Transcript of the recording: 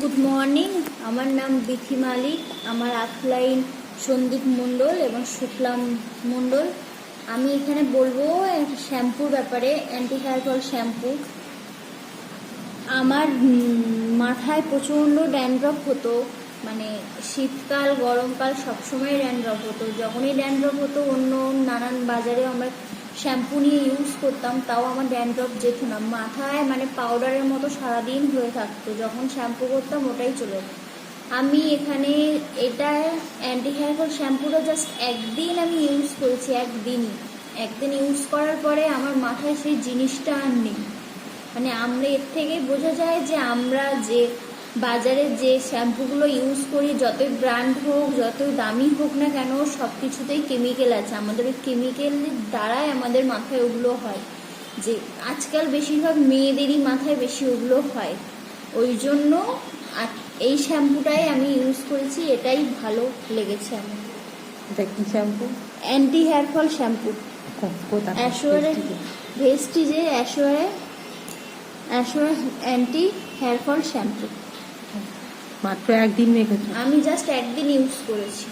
Good morning. আমার নাম বিথি মালিক। আমার আপলাইন সন্দীপ মণ্ডল এবং শুক্লাম মণ্ডল। আমি এখানে বলবো শ্যাম্পুর ব্যাপারে, অ্যান্টি হেয়ার ফল শ্যাম্পু। আমার মাথায় প্রচণ্ড ড্যান্ড্রফ হতো, মানে শীতকাল গরমকাল সবসময় ড্যান্ড্রফ হতো। যখনই ড্যান্ড্রফ হতো অন্য নানান বাজারে আমরা শ্যাম্পু নিয়ে ইউজ করতাম, তাও আমার ড্যান্ড্রফ যেত না। মাথায় মানে পাউডারের মতো সারাদিন হয়ে থাকতো, যখন শ্যাম্পু করতাম ওটাই চলে। আমি এখানে এটা অ্যান্টি হেয়ার ফল শ্যাম্পুটা জাস্ট একদিন আমি ইউজ করেছি, একদিন ইউজ করার পরে আমার মাথায় সেই জিনিসটা আর নেই। মানে আমরা এর থেকে বোঝা যায় যে আমরা যে বাজারে যে শ্যাম্পুগুলো ইউজ করি, যতই ব্র্যান্ড হোক যতই দামি হোক না কেন, সব কিছুতেই কেমিক্যাল আছে। আমাদের ওই কেমিক্যালের দ্বারাই আমাদের মাথায় ওগুলো হয়, যে আজকাল বেশিরভাগ মেয়েদেরই মাথায় বেশি ওগুলো হয়। ওই জন্য এই শ্যাম্পুটাই আমি ইউজ করেছি, এটাই ভালো লেগেছে আমার। এটা কি shampoo? Anti hair fall shampoo, অ্যাশোয়ারে ভেস্টিজে অ্যাশোয়ারে অ্যান্টি হেয়ার ফল শ্যাম্পু। মাত্র একদিন মেখেছো? আমি জাস্ট একদিন ইউজ করেছি।